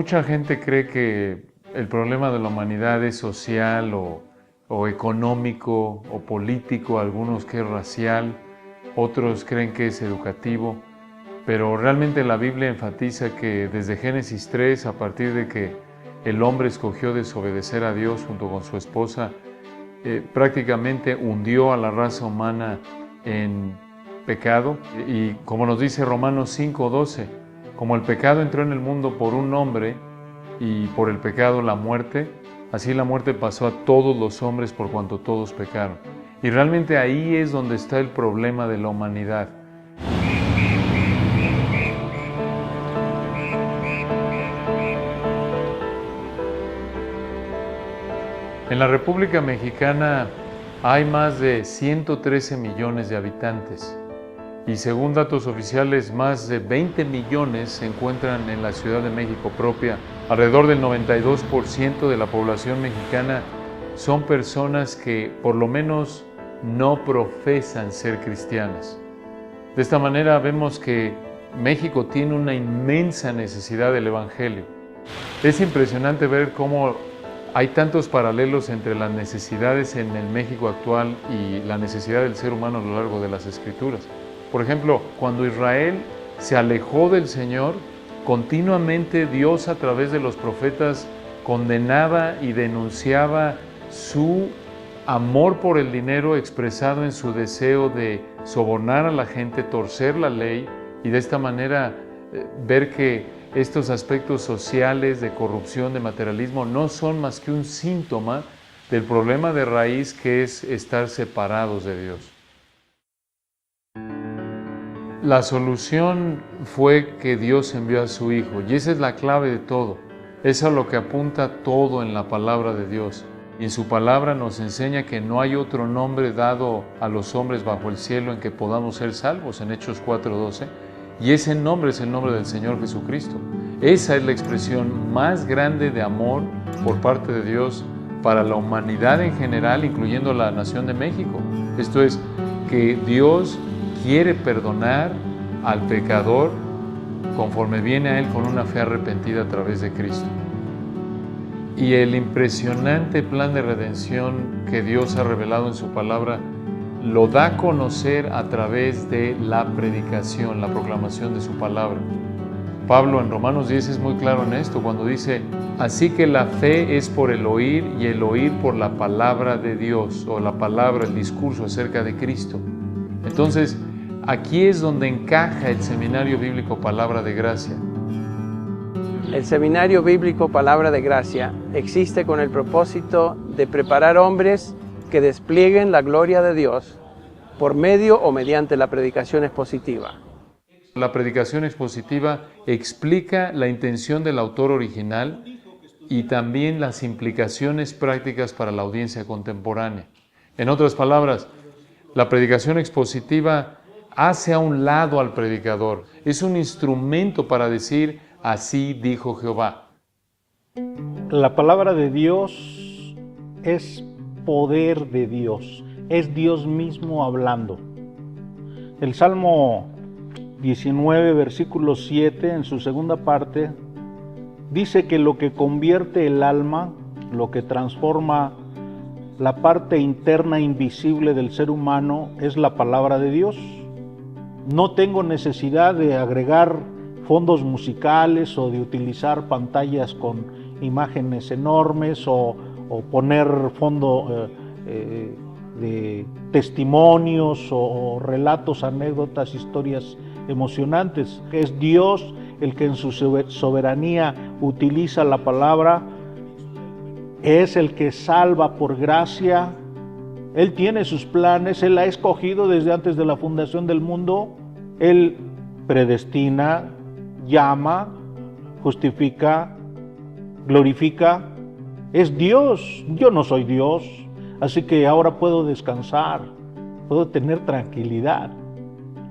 Mucha gente cree que el problema de la humanidad es social o económico o político, algunos que es racial, otros creen que es educativo, pero realmente la Biblia enfatiza que desde Génesis 3, a partir de que el hombre escogió desobedecer a Dios junto con su esposa, prácticamente hundió a la raza humana en pecado. Y como nos dice Romanos 5:12, como el pecado entró en el mundo por un hombre y por el pecado la muerte, así la muerte pasó a todos los hombres por cuanto todos pecaron. Y realmente ahí es donde está el problema de la humanidad. En la República Mexicana hay más de 113 millones de habitantes y según datos oficiales más de 20 millones se encuentran en la Ciudad de México propia. Alrededor del 92% de la población mexicana son personas que por lo menos no profesan ser cristianas. De esta manera vemos que México tiene una inmensa necesidad del Evangelio. Es impresionante ver cómo hay tantos paralelos entre las necesidades en el México actual y la necesidad del ser humano a lo largo de las Escrituras. Por ejemplo, cuando Israel se alejó del Señor, continuamente Dios a través de los profetas condenaba y denunciaba su amor por el dinero expresado en su deseo de sobornar a la gente, torcer la ley y de esta manera ver que estos aspectos sociales de corrupción, de materialismo, no son más que un síntoma del problema de raíz que es estar separados de Dios. La solución fue que Dios envió a su Hijo, y esa es la clave de todo. Es a lo que apunta todo en la palabra de Dios. Y en su palabra nos enseña que no hay otro nombre dado a los hombres bajo el cielo en que podamos ser salvos, en Hechos 4:12. Y ese nombre es el nombre del Señor Jesucristo. Esa es la expresión más grande de amor por parte de Dios para la humanidad en general, incluyendo la nación de México. Esto es, que Dios quiere perdonar al pecador conforme viene a Él con una fe arrepentida a través de Cristo. Y el impresionante plan de redención que Dios ha revelado en su palabra lo da a conocer a través de la predicación, la proclamación de su palabra. Pablo en Romanos 10 es muy claro en esto, cuando dice, así que la fe es por el oír y el oír por la palabra de Dios, o la palabra, el discurso acerca de Cristo. Entonces, aquí es donde encaja el Seminario Bíblico Palabra de Gracia. El Seminario Bíblico Palabra de Gracia existe con el propósito de preparar hombres que desplieguen la gloria de Dios por medio o mediante la predicación expositiva. La predicación expositiva explica la intención del autor original y también las implicaciones prácticas para la audiencia contemporánea. En otras palabras, la predicación expositiva hace a un lado al predicador. Es un instrumento para decir, así dijo Jehová. La palabra de Dios es poder de Dios, es Dios mismo hablando. El Salmo 19, versículo 7, en su segunda parte, dice que lo que convierte el alma, lo que transforma la parte interna invisible del ser humano, es la palabra de Dios. No tengo necesidad de agregar fondos musicales o de utilizar pantallas con imágenes enormes o poner fondo de testimonios o relatos, anécdotas, historias emocionantes. Es Dios el que en su soberanía utiliza la palabra, es el que salva por gracia. Él tiene sus planes, Él ha escogido desde antes de la fundación del mundo. Él predestina, llama, justifica, glorifica. Es Dios, yo no soy Dios, así que ahora puedo descansar, puedo tener tranquilidad,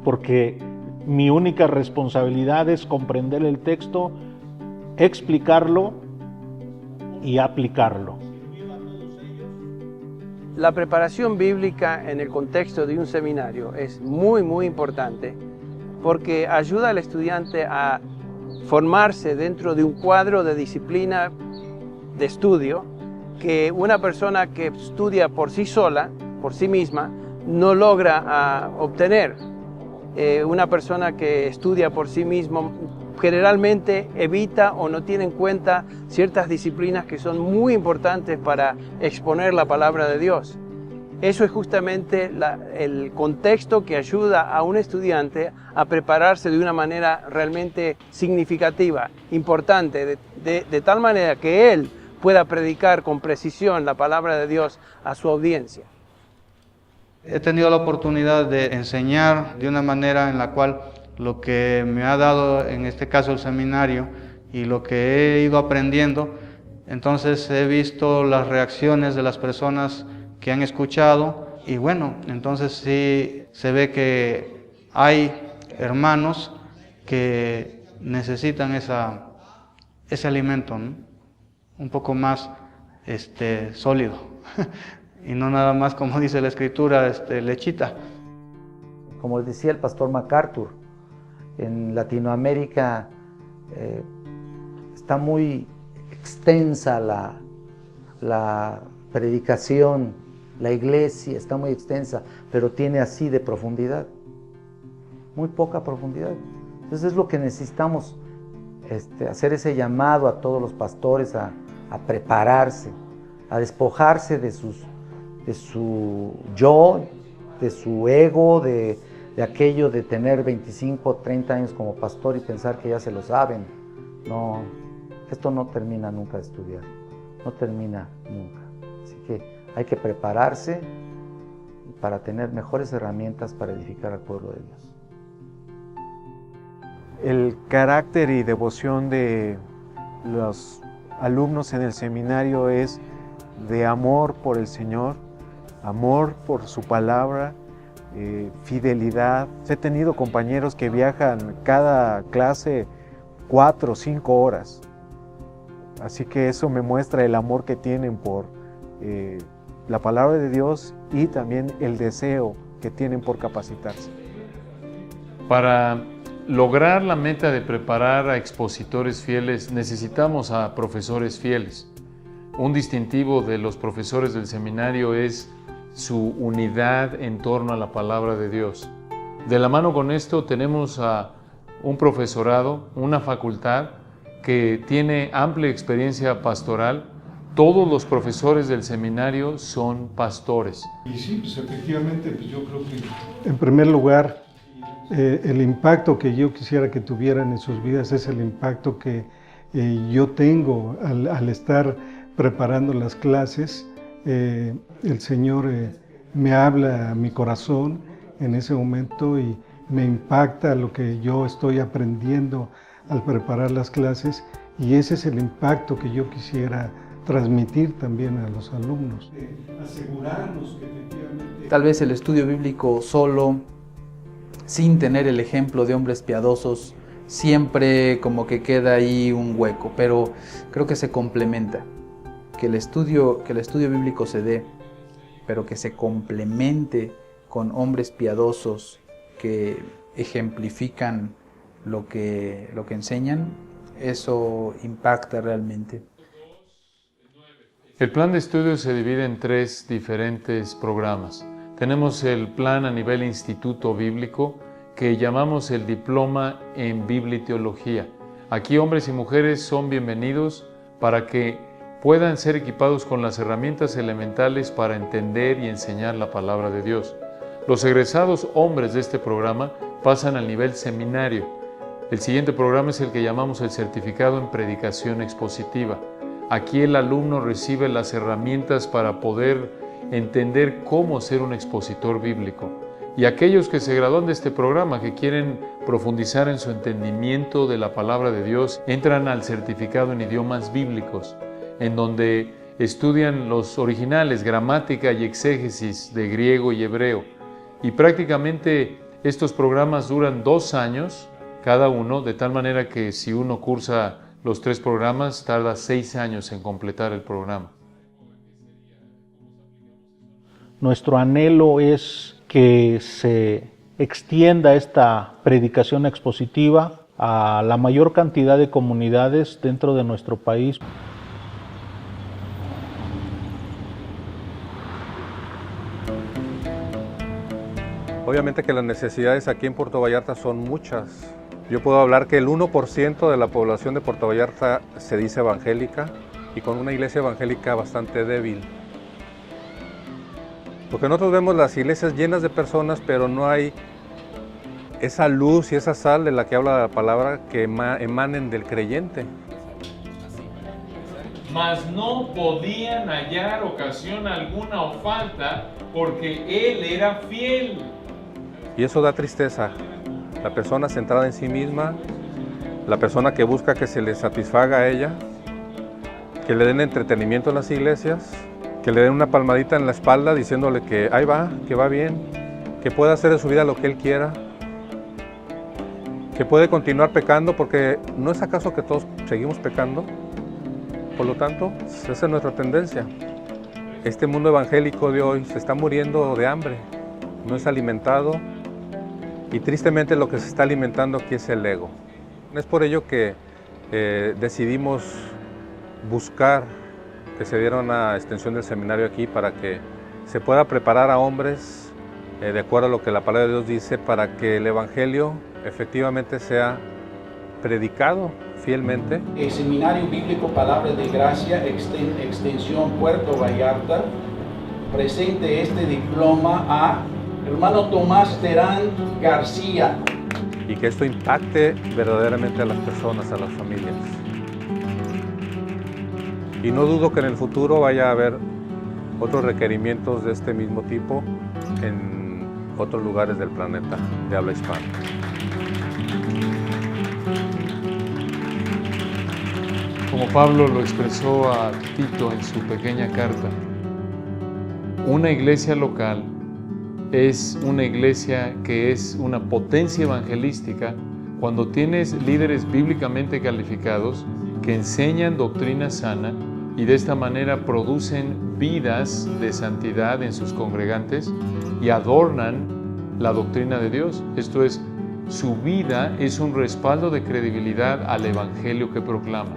porque mi única responsabilidad es comprender el texto, explicarlo y aplicarlo. La preparación bíblica en el contexto de un seminario es muy importante porque ayuda al estudiante a formarse dentro de un cuadro de disciplina de estudio que una persona que estudia por sí sola, por sí misma, no logra obtener. Una persona que estudia por sí mismo generalmente evita o no tiene en cuenta ciertas disciplinas que son muy importantes para exponer la palabra de Dios. Eso es justamente el contexto que ayuda a un estudiante a prepararse de una manera realmente significativa, importante, de tal manera que él pueda predicar con precisión la palabra de Dios a su audiencia. He tenido la oportunidad de enseñar de una manera en la cual lo que me ha dado, en este caso el seminario, y lo que he ido aprendiendo, entonces he visto las reacciones de las personas que han escuchado, y bueno, entonces sí se ve que hay hermanos que necesitan ese alimento, ¿no? Un poco más sólido, y no nada más, como dice la Escritura, lechita. Como decía el pastor MacArthur, en Latinoamérica está muy extensa la predicación, la iglesia está muy extensa, pero tiene así de profundidad, muy poca profundidad. Entonces es lo que necesitamos, hacer ese llamado a todos los pastores a prepararse, a despojarse de su yo, de su ego, de aquello de tener 25 o 30 años como pastor y pensar que ya se lo saben. No, esto no termina nunca de estudiar, no termina nunca. Así que hay que prepararse para tener mejores herramientas para edificar al pueblo de Dios. El carácter y devoción de los alumnos en el seminario es de amor por el Señor, amor por su palabra, fidelidad. He tenido compañeros que viajan cada clase 4 o 5 horas. Así que eso me muestra el amor que tienen por la palabra de Dios y también el deseo que tienen por capacitarse. Para lograr la meta de preparar a expositores fieles, necesitamos a profesores fieles. Un distintivo de los profesores del seminario es su unidad en torno a la palabra de Dios. De la mano con esto tenemos a un profesorado, una facultad que tiene amplia experiencia pastoral. Todos los profesores del seminario son pastores. Y sí, pues efectivamente, pues yo creo que en primer lugar, el impacto que yo quisiera que tuvieran en sus vidas es el impacto que yo tengo al estar preparando las clases. El Señor me habla a mi corazón en ese momento y me impacta lo que yo estoy aprendiendo al preparar las clases, y ese es el impacto que yo quisiera transmitir también a los alumnos. Asegurarnos que efectivamente... Tal vez el estudio bíblico solo, sin tener el ejemplo de hombres piadosos, siempre como que queda ahí un hueco, pero creo que se complementa. Que el estudio bíblico se dé, pero que se complemente con hombres piadosos que ejemplifican lo que enseñan, eso impacta realmente. El plan de estudio se divide en 3 diferentes programas. Tenemos el plan a nivel instituto bíblico, que llamamos el diploma en Biblia y Teología. Aquí hombres y mujeres son bienvenidos para que puedan ser equipados con las herramientas elementales para entender y enseñar la palabra de Dios. Los egresados hombres de este programa pasan al nivel seminario. El siguiente programa es el que llamamos el certificado en predicación expositiva. Aquí el alumno recibe las herramientas para poder entender cómo ser un expositor bíblico. Y aquellos que se gradúan de este programa, que quieren profundizar en su entendimiento de la palabra de Dios, entran al certificado en idiomas bíblicos, en donde estudian los originales, gramática y exégesis de griego y hebreo. Y prácticamente estos programas duran 2 años cada uno, de tal manera que si uno cursa los 3 programas, tarda 6 años en completar el programa. Nuestro anhelo es que se extienda esta predicación expositiva a la mayor cantidad de comunidades dentro de nuestro país. Obviamente que las necesidades aquí en Puerto Vallarta son muchas. Yo puedo hablar que el 1% de la población de Puerto Vallarta se dice evangélica y con una iglesia evangélica bastante débil. Porque nosotros vemos las iglesias llenas de personas, pero no hay esa luz y esa sal de la que habla la palabra que emanen del creyente. Mas no podían hallar ocasión alguna o falta porque él era fiel. Y eso da tristeza. La persona centrada en sí misma, la persona que busca que se le satisfaga a ella, que le den entretenimiento en las iglesias, que le den una palmadita en la espalda diciéndole que ahí va, que va bien, que puede hacer de su vida lo que él quiera, que puede continuar pecando, porque ¿no es acaso que todos seguimos pecando? Por lo tanto, esa es nuestra tendencia. Este mundo evangélico de hoy se está muriendo de hambre, no es alimentado y tristemente lo que se está alimentando aquí es el ego. Es por ello que decidimos buscar que se diera una extensión del seminario aquí para que se pueda preparar a hombres de acuerdo a lo que la palabra de Dios dice, para que el evangelio efectivamente sea predicado fielmente. El Seminario Bíblico Palabra de Gracia, Extensión Puerto Vallarta, presente este diploma a hermano Tomás Terán García. Y que esto impacte verdaderamente a las personas, a las familias. Y no dudo que en el futuro vaya a haber otros requerimientos de este mismo tipo en otros lugares del planeta de habla hispana. Como Pablo lo expresó a Tito en su pequeña carta, una iglesia local es una iglesia que es una potencia evangelística cuando tienes líderes bíblicamente calificados que enseñan doctrina sana y de esta manera producen vidas de santidad en sus congregantes y adornan la doctrina de Dios. Esto es, su vida es un respaldo de credibilidad al evangelio que proclama.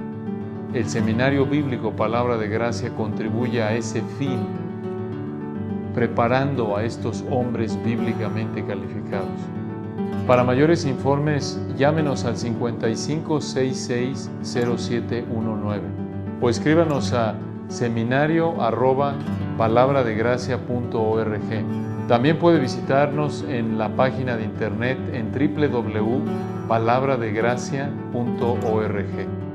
El Seminario Bíblico Palabra de Gracia contribuye a ese fin, preparando a estos hombres bíblicamente calificados. Para mayores informes, llámenos al 55660719 o escríbanos a seminario@palabradegracia.org. También puede visitarnos en la página de internet en www.palabradegracia.org.